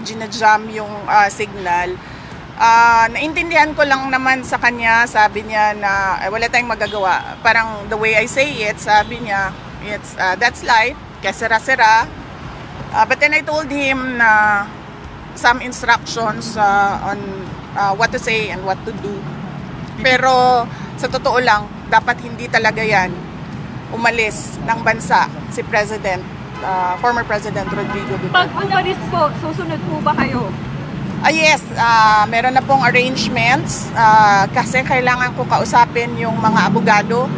ginajam yung signal. Naintindihan ko lang naman sa kanya, sabi niya na wala tayong magagawa. Parang the way I say it, sabi niya, that's life, kesera-sera. But then I told him na some instructions on what to say and what to do. Pero sa totoo lang, dapat hindi talaga yan umalis ng bansa si former President Rodrigo Duterte. Pag umalis po, susunod po ba kayo? Yes, meron na pong arrangements kasi kailangan ko kausapin yung mga abogado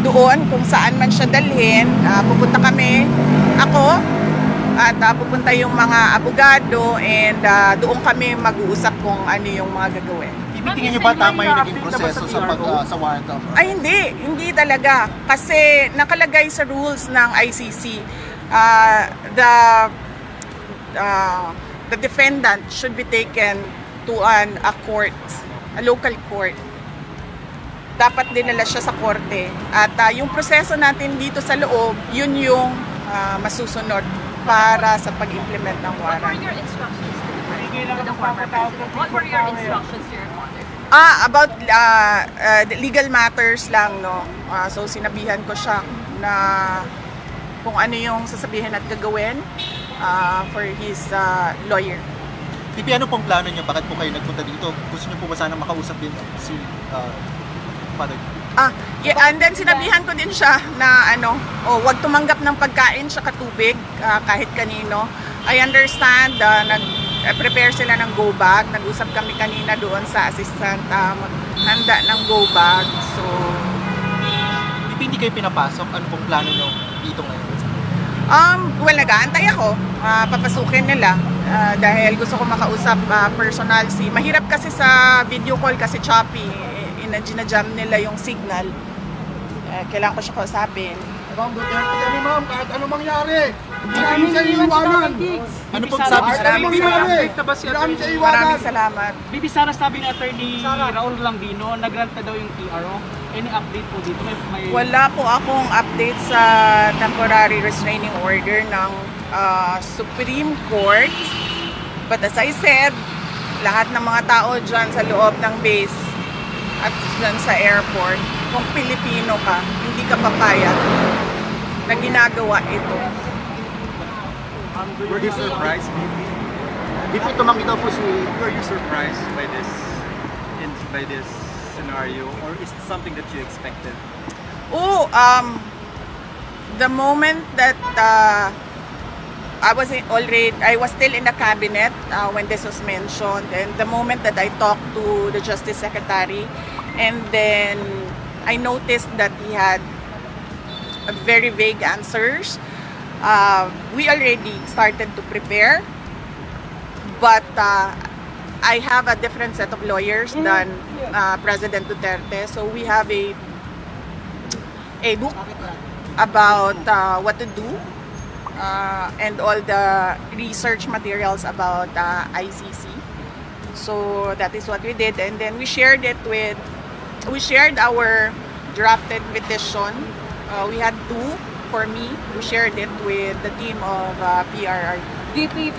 doon kung saan man siya dalhin. Pupunta kami, ako, at pupunta yung mga abogado and doon kami mag-uusap kung ano yung mga gagawin. Tingin niyo ba tama yung naging proseso sa warrant of arrest? Ay hindi talaga. Kasi nakalagay sa rules ng ICC, the defendant should be taken to a court, a local court. Dapat dinala siya sa korte. At yung proseso natin dito sa loob, yun yung masusunod para sa pag-implement ng warrant. What were your instructions to the former president? What were your instructions to your father? About the legal matters lang, no. So sinabihan ko siya na kung ano yung sasabihin at gagawin for his lawyer. Pipi, ano pong plano niyo? Bakit po kayo nagpunta dito? Gusto niyo po ba sana makausap din si Father? Yeah, and then sinabihan ko din siya na wag tumanggap ng pagkain sa tubig kahit kanino. I understand, nag-prepare sila ng go bag. Nag-usap kami kanina doon sa assistant, maghanda ng go bag. So, Pipi, hindi kayo pinapasok? Ano pong plano niyo dito ngayon? well, nag-aantay ako. Papasukin nila dahil gusto ko makausap personal. Mahirap kasi sa video call kasi choppy. Ginajam nila yung signal. Kailangan ko siya kausapin. Ma'am, Duterte kami ma'am, kahit ano mangyari. Maraming sa iwanan. Ano pong sabi sa Maraming salamat. Bibi Sara, sabi ni Attorney Raul Lambino, nag-grant na daw yung TRO. Any update po dito? Wala po akong update sa temporary restraining order ng Supreme Court. But as I said, lahat ng mga tao dyan sa loob ng base at dyan sa airport, kung Pilipino ka, hindi ka papayag na ginagawa ito. Were you surprised, maybe? Dito tumanggi daw po si... Were you surprised by this scenario, or is it something that you expected? The moment that I was still in the cabinet when this was mentioned, and the moment that I talked to the Justice Secretary, and then I noticed that he had very vague answers. We already started to prepare, but I have a different set of lawyers than President Duterte. So we have a book about what to do and all the research materials about ICC. So that is what we did, and then we shared our drafted petition. We had two. For me, we shared it with the team of PRR. VP,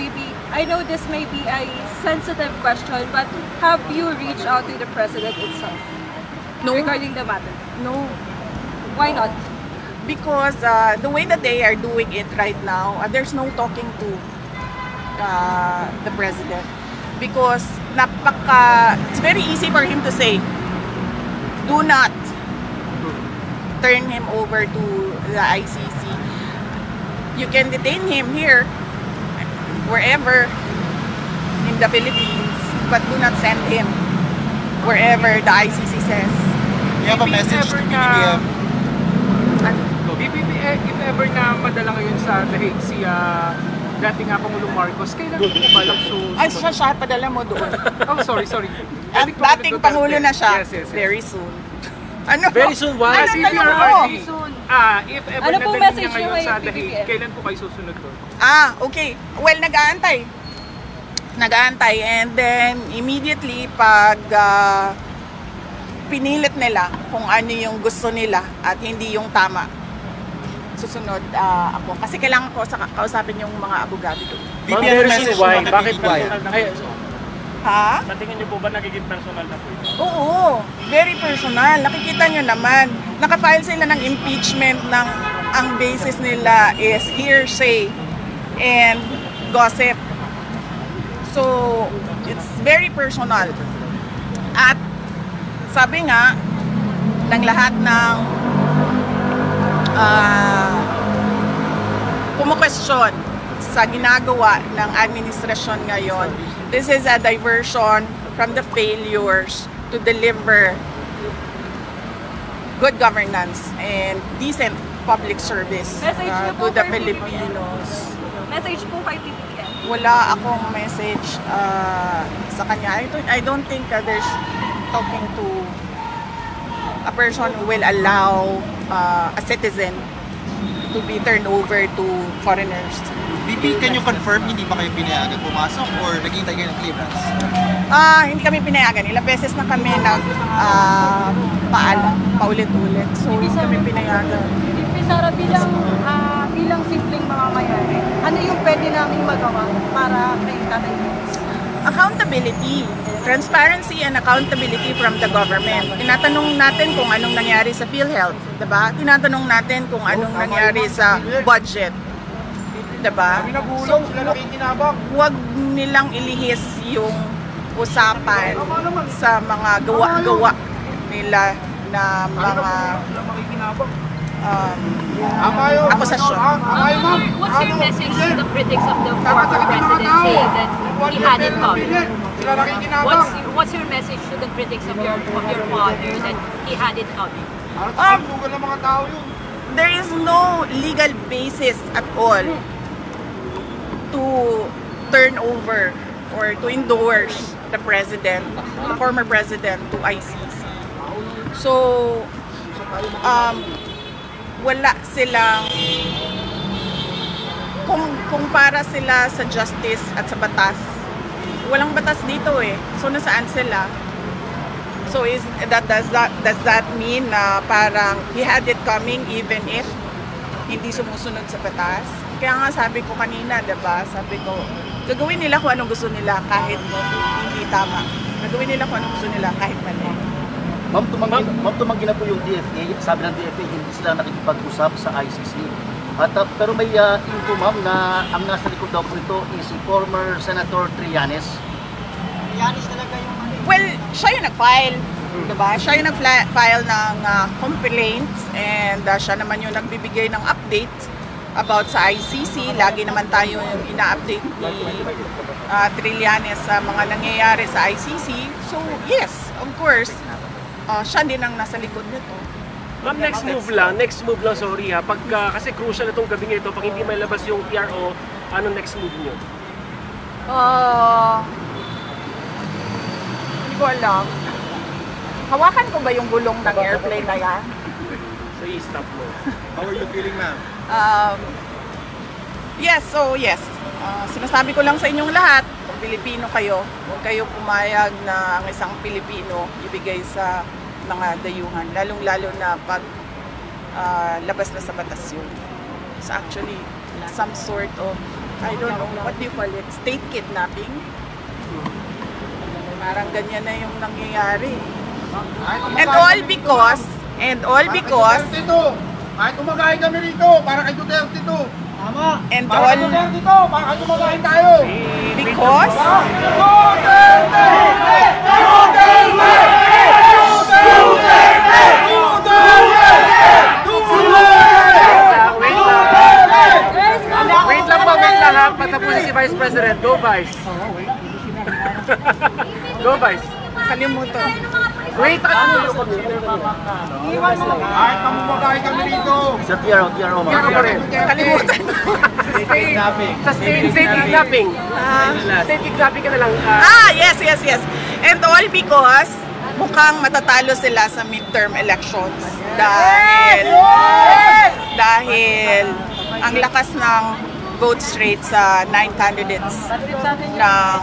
I know this may be a sensitive question, but have you reached out to the President itself regarding the matter? No. Why not? Because the way that they are doing it right now, there's no talking to the President. Because it's very easy for him to say, do not turn him over to the ICC. You can detain him here, wherever in the Philippines, but do not send him wherever the ICC says. You have a message to BBM? If ever na madala ngayon sa Dahig si dating Pangulong Marcos, kailan po balak Ay, siya, padala mo doon. Oh, sorry. At dating Pangulo na siya, Yes. very soon. Ano? Very soon, why? Ano CBRRD. Very soon. If ever Ano na pong dali message niya ngayon niyo sa kay Dahig, BBM? kailan po kayo susunod doon? Okay. Well, nag-aantay. And then, immediately, pag pinilit nila kung ano yung gusto nila at hindi yung tama, susunod ako. Kasi kailangan ko kausapin yung mga abogado doon. VP, ano message why? mo Bakit kay personal na? Ha? Sa tingin niyo po ba nagiging personal na po ito? Oo, very personal. Nakikita nyo naman, nakafile sila ng impeachment ng ang basis nila is hearsay and gossip. So, it's very personal. At sabi nga, ng lahat ng kumu-question sa ginagawa ng administrasyon ngayon, this is a diversion from the failures to deliver good governance and decent public service Message niyo po to the kay Filipinos. Message po kay PBBM. Wala akong message sa kanya. I don't think there's talking to a person who will allow a citizen to be turned over to foreigners. VP, can you confirm hindi ba kayo pinayagan pumasok or naghihintay kayo ng clearance? Hindi kami pinayagan. Ilang beses na kami paulit-ulit. So, hindi kami pinayagan. Sara, bilang simpleng mamamayan, ano yung pwede namin magawa para kay Tatay Diggs? Accountability. Transparency and accountability from the government. Tinatanong natin kung anong nangyari sa PhilHealth, diba? Tinatanong natin kung anong nangyari sa budget, diba? So, huwag nilang ilihis yung usapan sa mga gawa-gawa nila na mga akusasyon. What's your message to the critics of the former president saying that he had it coming? What's your message to the critics of your father that he had it coming? There is no legal basis at all to turn over or to endorse the president, the former president, to ICC. So, wala silang, kung para sila sa justice at sa batas, walang batas dito eh. So, nasaan sila? So, does that mean na parang he had it coming even if hindi sumusunod sa batas? Kaya nga sabi ko kanina, diba? Sabi ko, gagawin nila kung anong gusto nila kahit hindi tama. Gagawin nila kung anong gusto nila kahit mali. Ma'am, tumanggi na po yung DFA. Sabi ng DFA, hindi sila nakikipag-usap sa ICC. Pero may info, ma'am, na ang nasa likod daw po ito is si former Senator Trillanes. Trillanes talaga yung... Well, siya yung nag-file. Diba? Siya yung nag-file ng complaints and siya naman yung nagbibigay ng updates about sa ICC. Lagi naman tayo yung ina-update ni Trillanes sa mga nangyayari sa ICC. So, yes, of course, siya din ang nasa likod nito. Ma'am, next move lang, sorry ha. Kasi crucial itong gabing ito, pag hindi may labas yung PRO, anong next move nyo? Hindi ko alam. Hawakan ko ba yung gulong ng airplane na yan? So, i-stop mo. How are you feeling, ma'am? Yes. Sinasabi ko lang sa inyong lahat, kung Pilipino kayo, huwag kayo pumayag na ang isang Pilipino ibigay sa mga dayuhan, lalong-lalo na pag labas na sa batas yun. It's actually some sort of, I don't know, what do you call it? State kidnapping? Parang ganyan na yung nangyayari. And all because kahit umagahin kami rito, para kay Duterte to. Tama. And para all kay Duterte to, para kay umagahin tayo. because Duterte! Duterte! Wait lang ha. Patapusin si Vice President. Go, Vice. Go, Vice. kalimutan. Wait, Kahit mamumagahin kami rito. Sa TRO, ma'am. Kalimutan. Sa state kidnapping. State kidnapping ka na lang. Yes. And all because mukhang matatalo sila sa midterm elections dahil ang lakas ng vote rate sa 9 candidates ng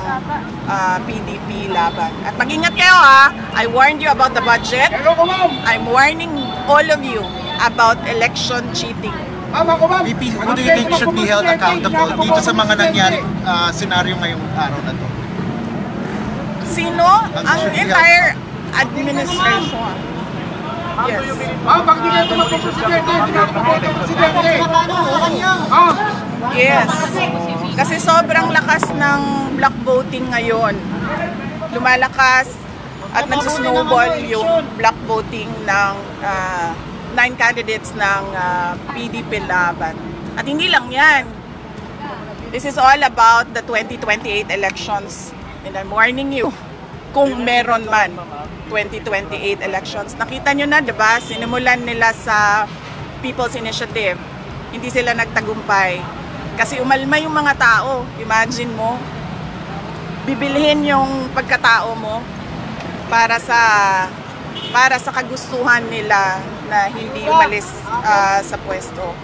PDP laban. At mag-ingat kayo ha, I warned you about the budget. I'm warning all of you about election cheating. Ma'am, ako ma'am. VP, who do you think should be held accountable dito sa mga nangyari senaryo ngayong araw na to? Sino? Ang entire administration. Yes. Ma'am, bakit hindi kayo tumakbo sa presidente? Hindi kayo tumakbo sa presidente. Ma'am. Yes. Kasi sobrang lakas ng block voting ngayon. Lumalakas at nagsusnowball yung block voting ng 9 candidates ng PDP laban. At hindi lang yan. This is all about the 2028 elections. And I'm warning you, kung meron man 2028 elections. Nakita nyo na, diba? Sinimulan nila sa People's Initiative. Hindi sila nagtagumpay. Kasi umalma yung mga tao. Imagine mo, bibilhin yung pagkatao mo para sa kagustuhan nila na hindi umalis sa pwesto.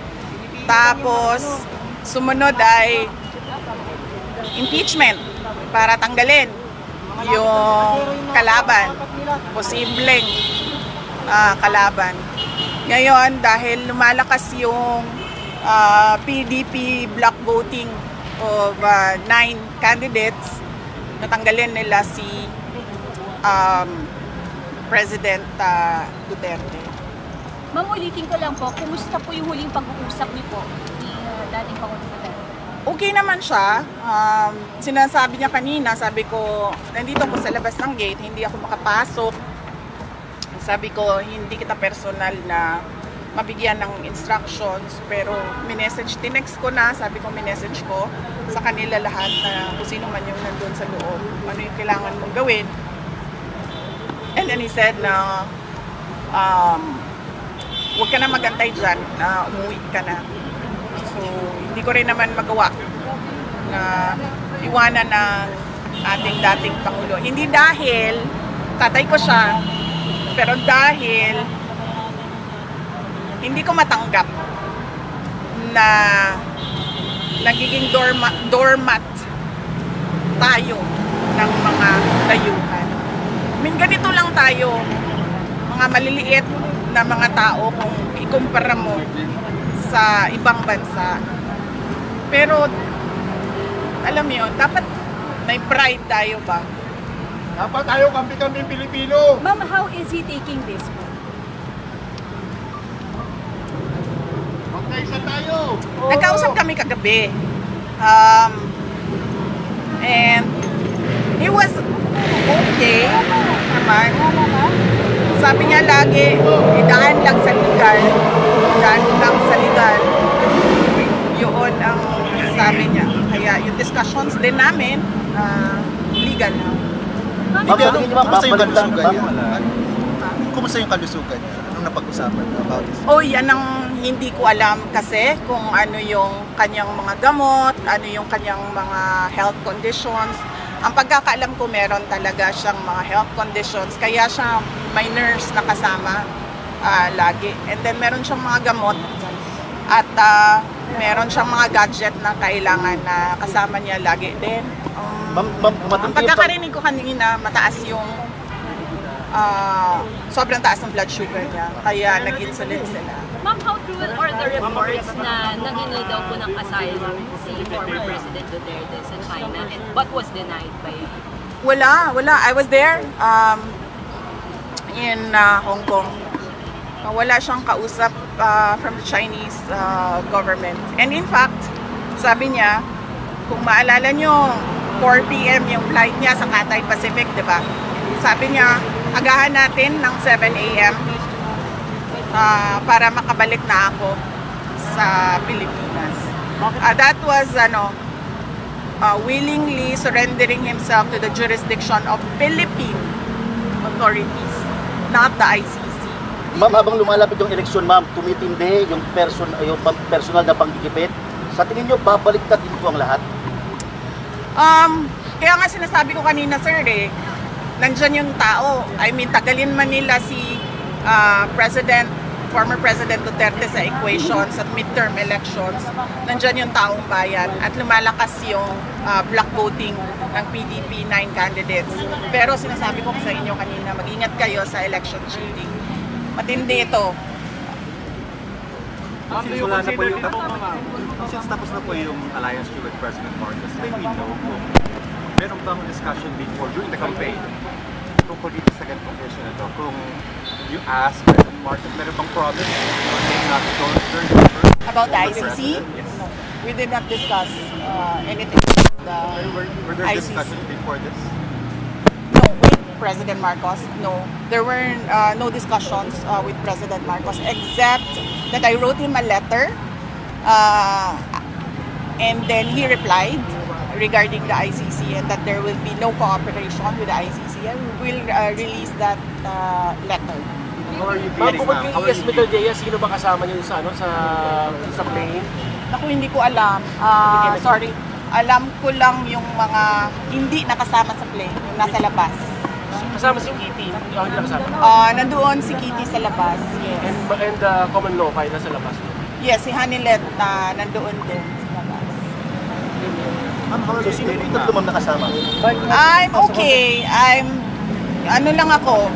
Tapos, sumunod ay impeachment para tanggalin yung kalaban, posibleng kalaban. Ngayon, dahil lumalakas yung PDP block voting of 9 candidates, natanggalin nila si President Duterte. Ma'am, ulitin ko lang po, kumusta po yung huling pag-uusap niyo po ni dating Pangulong Duterte? Okay naman siya. Sinasabi niya kanina, sabi ko, nandito ako sa labas ng gate, hindi ako makapasok. Sabi ko, hindi kita personal na mabigyan ng instructions, pero tinext ko na, sabi ko, minessage ko sa kanila lahat na kung sino man yung nandun sa loob, ano yung kailangan mong gawin. And then he said na, huwag ka na magantay dyan, umuwi ka na. So, hindi ko rin naman magawa na iwanan ng ating dating Pangulo. Hindi dahil tatay ko siya, pero dahil hindi ko matanggap na nagiging doormat tayo ng mga dayuhan. I mean, ganito lang tayo, mga maliliit na mga tao kung ikumpara mo sa ibang bansa. Pero, alam mo yun, dapat may pride tayo ba? Dapat tayo kampi-kampi Pilipino. Ma'am, how is he taking this po? Magkaisa tayo. Nagkausap kami kagabi. And he was okay naman. Sabi niya lagi, idaan lang sa legal. Idaan lang sa legal. Yun ang sabi niya. Kaya yung discussions din namin, legal na. Kumusta yung kalusugan niya? Kumusta yung kalusugan niya? Anong napag-usapan about this? Oh, yan ang hindi ko alam kasi kung ano yung kanyang mga gamot, ano yung kanyang mga health conditions. Ang pagkakaalam ko, meron talaga siyang mga health conditions, kaya siya may nurse na kasama lagi. And then meron siyang mga gamot at meron siyang mga gadget na kailangan na kasama niya lagi din. Ang pagkakarinig ko kanina, mataas yung sobrang taas ng blood sugar niya, kaya nag-insulin sila. Ma'am, how true are the reports na nanghingi daw po ng asylum si former President Duterte sa China but was denied by... Wala. I was there in Hong Kong. Wala siyang kausap from the Chinese government. And in fact, sabi niya, kung maalala nyo, 4 p.m. yung flight niya sa Cathay Pacific, di ba? Sabi niya, agahan natin ng 7 a.m. Para makabalik na ako sa Pilipinas. That was willingly surrendering himself to the jurisdiction of Philippine authorities, not the ICC. Ma'am, habang lumalapit yung eleksyon, ma'am, tumitindi yung personal na panggigipit. Sa tingin nyo, babalik na din po ang lahat? Kaya nga sinasabi ko kanina, sir, nandyan yung tao. I mean, tagalin man nila si former President Duterte sa equations at midterm elections, nandyan yung taong bayan at lumalakas yung block voting ng PDP 9 candidates. Pero sinasabi ko sa inyo kanina, mag-ingat kayo sa election cheating. Matindi ito. Wala na po yung, since tapos na po yung alliance niyo with President Marcos, may we know kung meron bang discussion before during the campaign tungkol dito sa ganitong issue na to, kung you ask President Marcos, meron bang promise or may not go during About the former ICC? president? Yes. No, we did not discuss anything about the Were there ICC. discussions before this? No, with President Marcos, no. There were no discussions with President Marcos except that I wrote him a letter and then he replied regarding the ICC and that there will be no cooperation with the ICC and we will release that letter. How are you Ma'am, feeling kung now? mag-yes Mr. Diaz, sino ba kasama niyo sa plane? Naku, hindi ko alam. Sorry. Alam ko lang yung mga hindi nakasama sa plane, yung nasa labas. Kasama si Kitty, hindi nakasama. Nandoon si Kitty sa labas, yes. And Common Lopay nasa labas. Yes, si Hanilet na nandoon din sa labas. So sino po yung tatlo ma'am nakasama? I'm okay. Ano lang ako,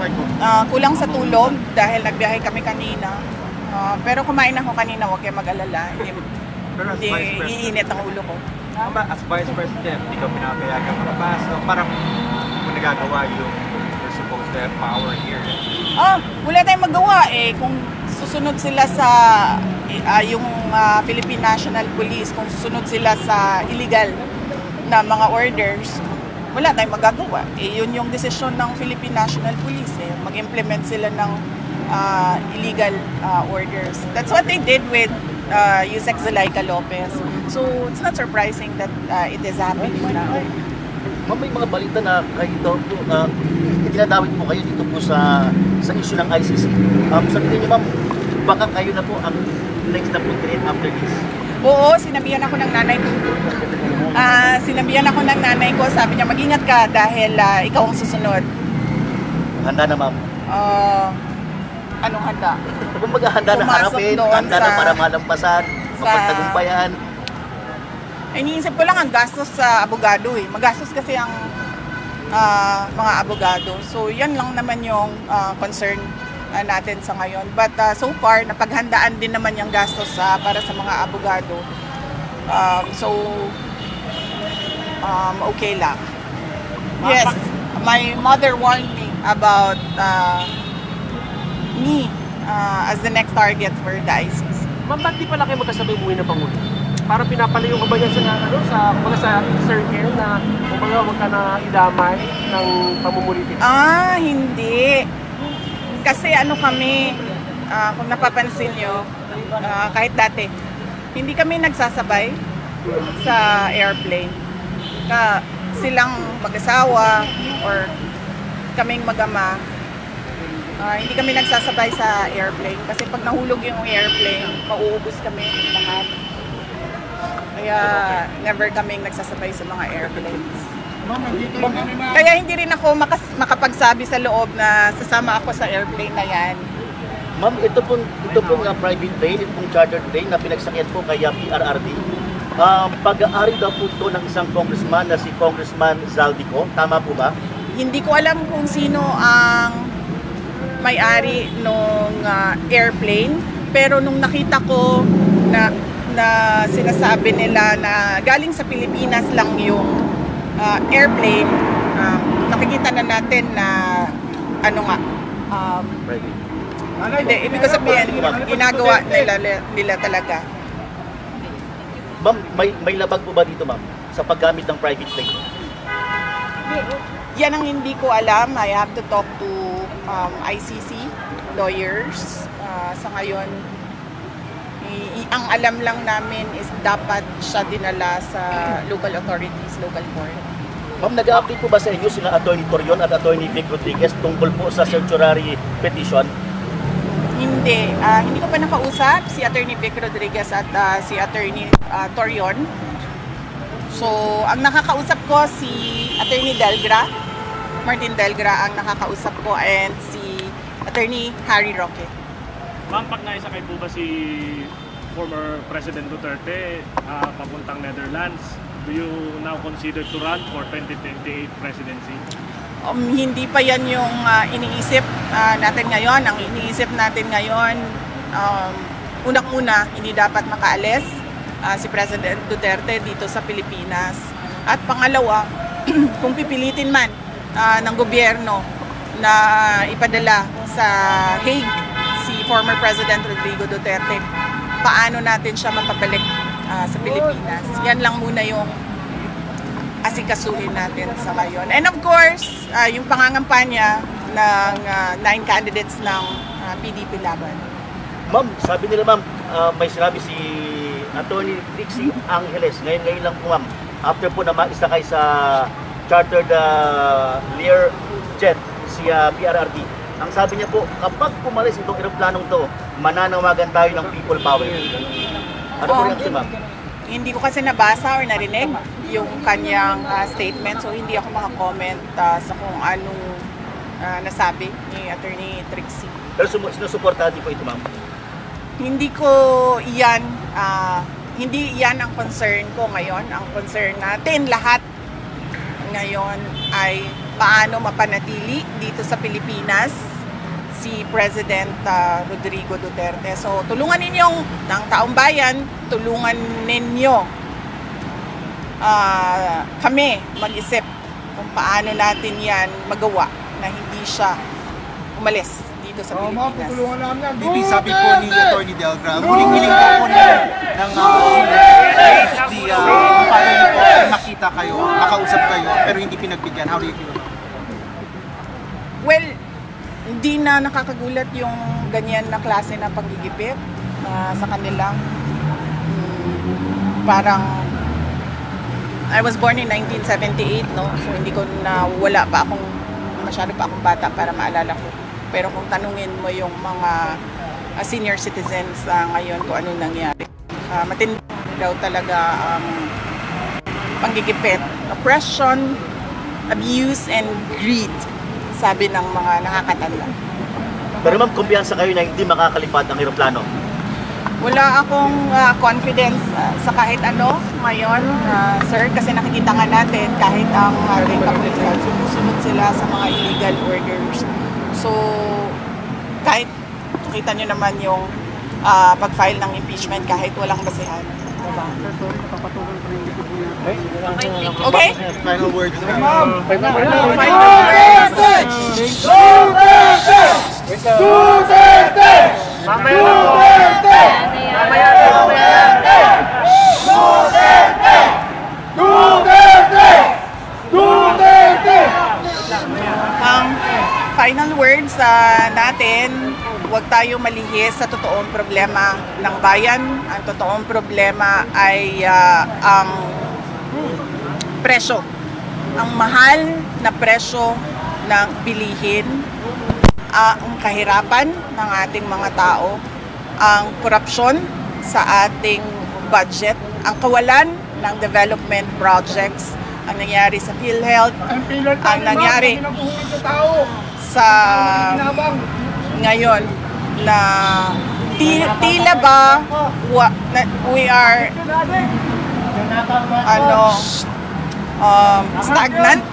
kulang sa tulog dahil nagbiyahe kami kanina. Pero kumain ako kanina, huwag kayo mag-alala. Pero as Hindi Vice President, iinit ang ulo ko. as Vice President, hindi ka pinapayagan makabas. So parang kung nagagawa yung you're supposed to have power here. Wala tayong magawa eh. Kung susunod sila sa yung Philippine National Police, kung susunod sila sa illegal na mga orders, wala tayong magagawa. Yun yung desisyon ng Philippine National Police. Mag-implement sila ng illegal orders. That's what they did with Yusek Zulaika Lopez. So it's not surprising that it is happening now. Ma'am, may mga balita na kayo daw po, dinadawit po kayo dito po sa issue ng ICC. Sabihin niyo ma'am, baka kayo na po ang next na puntirin after this. Oo, sinabihan ako ng nanay ko. Sinabihan ako ng nanay ko, sabi niya, mag-ingat ka dahil ikaw ang susunod. Handa na ma'am. Anong handa? Kung maghahanda na Pumasok harapin, doon handa na sa- para malampasan, mapagtagumpayan. Iniisip ko lang ang gastos sa abogado eh. Magastos kasi ang mga abogado. So yan lang naman yung concern natin sa ngayon. But so far, napaghandaan din naman yung gastos para sa mga abogado. Okay lang. Yes, my mother warned me about me as the next target for the ICC. Ma'am, ba't di pala kayo magkasabay umuwi ng Pangulo? Parang pinapalayo ka ba yan sa circle na huwag ka na idamay ng pamumulitin? Hindi. Kasi kami, kung napapansin nyo, kahit dati, hindi kami nagsasabay sa airplane. Silang mag-asawa or kaming mag-ama, hindi kami nagsasabay sa airplane. Kasi pag nahulog yung airplane, mauubos kami lahat. Kaya never kaming nagsasabay sa mga airplanes. Kaya hindi rin ako makapagsabi sa loob na sasama ako sa airplane na yan. Ma'am, ito pong private plane, ito pong chartered plane na pinagsakyan po kay PRRD. Pag-aari daw po ito ng isang congressman na si Congressman Zaldico. Tama po ba? Hindi ko alam kung sino ang may-ari nung airplane. Pero nung nakita ko na sinasabi nila na galing sa Pilipinas lang yung airplane, nakikita na natin na hindi, ibig ko sabihin, ginagawa nila talaga. Ma'am, may labag po ba dito ma'am sa paggamit ng private plane? Yan ang hindi ko alam. I have to talk to ICC lawyers. Sa ngayon, ang alam lang namin is dapat siya dinala sa local authorities, local court. Ma'am, nag-update po ba sa inyo sila Attorney Torion at Attorney Vic Rodriguez tungkol po sa certiorari petition? Hindi ko pa nakausap si Attorney Vic Rodriguez at si Attorney Torion. So, ang nakakausap ko si Attorney Martin Delgra ang nakakausap ko and si Attorney Harry Roque. Ma'am, pag naisakay po ba si former President Duterte papuntang Netherlands, do you now consider to run for 2028 presidency? Hindi pa yan yung iniisip natin ngayon. Ang iniisip natin ngayon, unang-una, hindi dapat makaalis si President Duterte dito sa Pilipinas. At pangalawa, kung pipilitin man ng gobyerno na ipadala sa Hague si former President Rodrigo Duterte, paano natin siya mapabalik sa Pilipinas? Yan lang muna yung asikasuhin natin sa ngayon. And of course, yung pangangampanya ng 9 candidates ng PDP Laban. Ma'am, sabi nila ma'am, may sinabi si Attorney Trixie Angeles, ngayon lang po ma'am, after po na maisakay sa chartered Lear jet si PRRD, ang sabi niya po, kapag pumalis itong eroplanong to, mananawagan tayo ng people power. Ano po rin ma'am? Hindi ko kasi nabasa or narinig yung kanyang statement, so hindi ako makakomment sa kung anong nasabi ni Attorney Trixie. Pero sinusuportahan din po ito ma'am? Hindi ko iyan, hindi iyan ang concern ko ngayon. Ang concern natin lahat ngayon ay paano mapanatili dito sa Pilipinas si President Rodrigo Duterte. So tulungan ninyong ng taong bayan, tulungan ninyo kami mag-isip kung paano natin yan magawa na hindi siya umalis dito sa Pilipinas. Bibi, sabi po ni Attorney Delgra, huling-hiling po po ng paano niyo po makita kayo, makausap kayo, pero hindi pinagbigyan. How do you feel? Well, hindi na nakakagulat yung ganyan na klase na panggigipit sa kanila. Parang, I was born in 1978, no? So hindi ko na, masyado pa akong bata para maalala ko. Pero kung tanungin mo yung mga senior citizens ngayon kung ano nangyari, matindi daw talaga ang panggigipit, oppression, abuse, and greed, sabi ng mga nakakatanda. Pero ma'am, kumpiyansa kayo na hindi makakalipad ang eroplano? Wala akong confidence sa kahit ano ngayon, sir, kasi nakikita nga natin kahit ang Republic sumusunod sila sa mga illegal orders. So, kahit kita nyo naman yung pag-file ng impeachment kahit walang basehan. Diba? Okay? Final words. Final words! Duterte! Mamaya na po. Mamaya na. Duterte! Duterte! Duterte! Ang final words natin, huwag tayo malihis sa totoong problema ng bayan. Ang totoong problema ay ang presyo. Ang mahal na presyo ng bilihin, ang kahirapan ng ating mga tao, ang korupsyon sa ating budget, ang kawalan ng development projects, ang nangyari sa PhilHealth, ang nangyari sa ngayon na tila ba we are stagnant,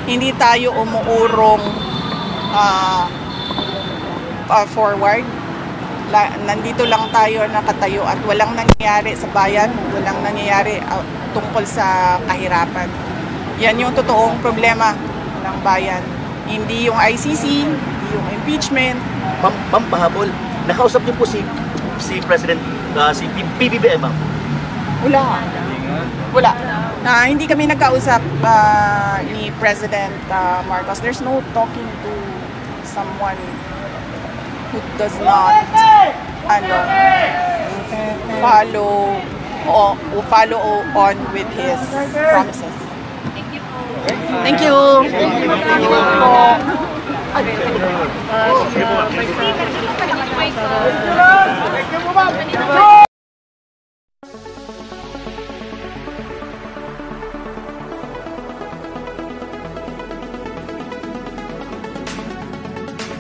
hindi tayo umuurong forward. Nandito lang tayo nakatayo at walang nangyayari sa bayan, walang nangyayari tungkol sa kahirapan. Yan yung totoong problema ng bayan. Hindi yung ICC, hindi yung impeachment. Ma'am, pahabol, nakausap niyo po si President, si PBBM, ma'am? Wala. Hindi kami nagkausap ni President Marcos. There's no talking to someone who does not follow on with his promises. Thank you. Thank you.